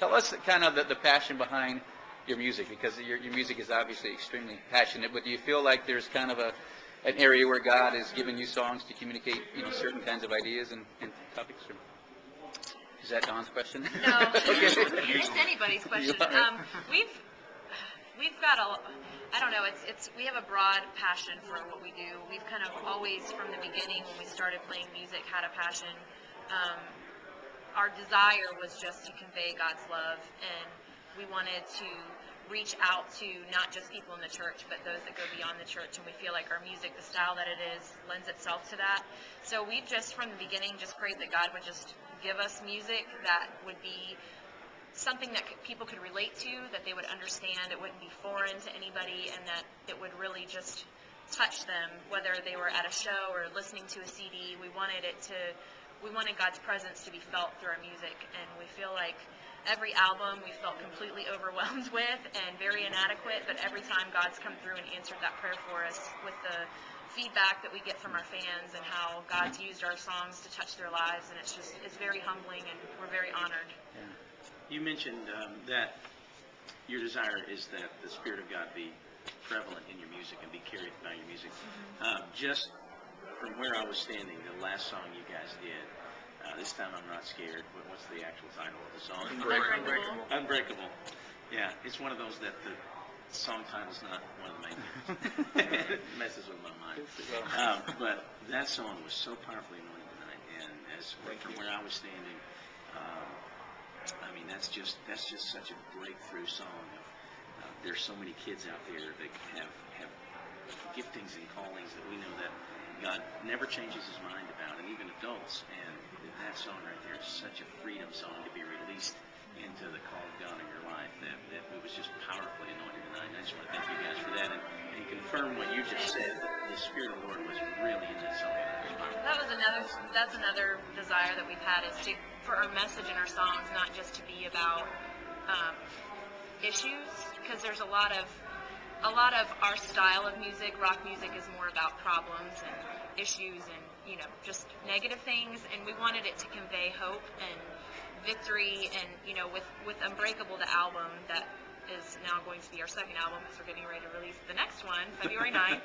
Tell us kind of the passion behind your music, because your music is obviously extremely passionate, but do you feel like there's kind of an area where God has given you songs to communicate, certain kinds of ideas and topics? Or is that Don's question? No, Okay. it's anybody's question. We've got I don't know, we have a broad passion for what we do. We've kind of always, from the beginning when we started playing music, had a passion. Our desire was just to convey God's love, and we wanted to reach out to not just people in the church, but those that go beyond the church, and we feel like our music, the style that it is, lends itself to that. So we've just, from the beginning, just prayed that God would just give us music that would be something that people could relate to, that they would understand, it wouldn't be foreign to anybody, and that it would really just touch them, whether they were at a show or listening to a CD. We wanted God's presence to be felt through our music, and we feel like every album we felt completely overwhelmed with and very inadequate, but every time God's come through and answered that prayer for us with the feedback that we get from our fans and how God's used our songs to touch their lives, and it's very humbling, and we're very honored. Yeah. You mentioned that your desire is that the Spirit of God be prevalent in your music and be carried by your music. Just from where I was standing, the last song you guys did, This Time I'm Not Scared. What's the actual title of the song? Unbreakable. Unbreakable. Yeah, it's one of those that the song title's not one of the main things. It messes with my mind. But that song was so powerfully anointed tonight, and from where I was standing, I mean, that's just such a breakthrough song. There's so many kids out there that have giftings and callings that we know that God never changes His mind about, and even adults. And that song right there is such a freedom song to be released into the call of God in your life. That it was just powerfully anointed tonight. And I just want to thank you guys for that, and confirm what you just said. That the Spirit of the Lord was really in that song. That's another desire that we've had, is for our message and our songs not just to be about issues, because there's a lot of our style of music, rock music, is more about problems and issues and just negative things, and we wanted it to convey hope and victory. And with Unbreakable, the album that is now going to be our second album, because we're getting ready to release the next one February 9th.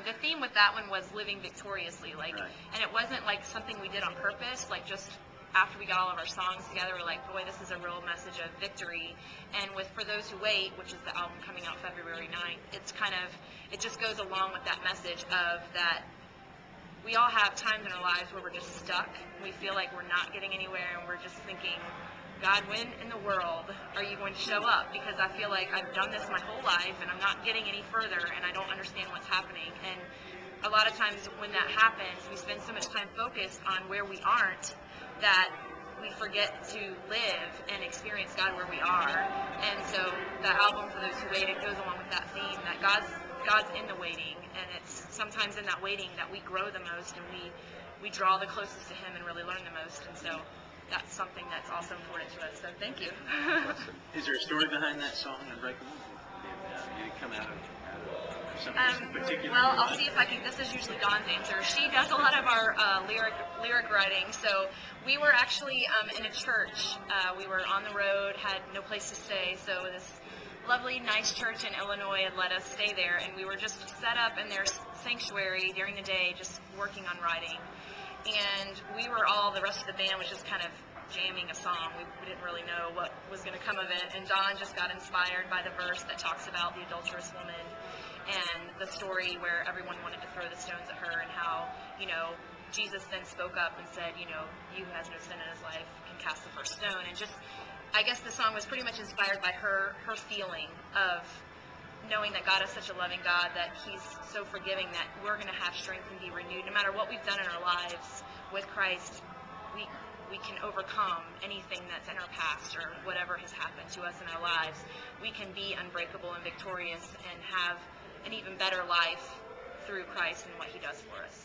The theme with that one was living victoriously, right. And it wasn't like something we did on purpose, like just after we got all of our songs together, we're like, boy, this is a real message of victory. And with For Those Who Wait, which is the album coming out February 9th, it just goes along with that message of that we all have times in our lives where we're just stuck. We feel like we're not getting anywhere, and we're just thinking, God, when in the world are you going to show up? Because I feel like I've done this my whole life, and I'm not getting any further, and I don't understand what's happening. And a lot of times when that happens, we spend so much time focused on where we aren't that we forget to live and experience God where we are. And so the album, For Those Who Wait, it goes along with that theme, that God's in the waiting, and it's sometimes in that waiting that we grow the most, and we draw the closest to Him and really learn the most. And so that's something that's also important to us. So thank you. Is there a story behind that song, Unbreakable? Did it come out of something particular? Well, I'll see if I can. This is usually Dawn's answer. She does a lot of our lyric writing. So we were actually in a church. We were on the road, had no place to stay. So this lovely, nice church in Illinois had let us stay there, and we were just set up in their sanctuary during the day, just working on writing. And the rest of the band was just kind of jamming a song. We didn't really know what was going to come of it. And Dawn just got inspired by the verse that talks about the adulterous woman and the story where everyone wanted to throw the stones at her, and how, Jesus then spoke up and said, you who has no sin in his life can cast the first stone. And just, I guess the song was pretty much inspired by her feeling of knowing that God is such a loving God, that He's so forgiving, that we're going to have strength and be renewed. No matter what we've done in our lives with Christ, we can overcome anything that's in our past or whatever has happened to us in our lives. We can be unbreakable and victorious and have an even better life through Christ and what He does for us.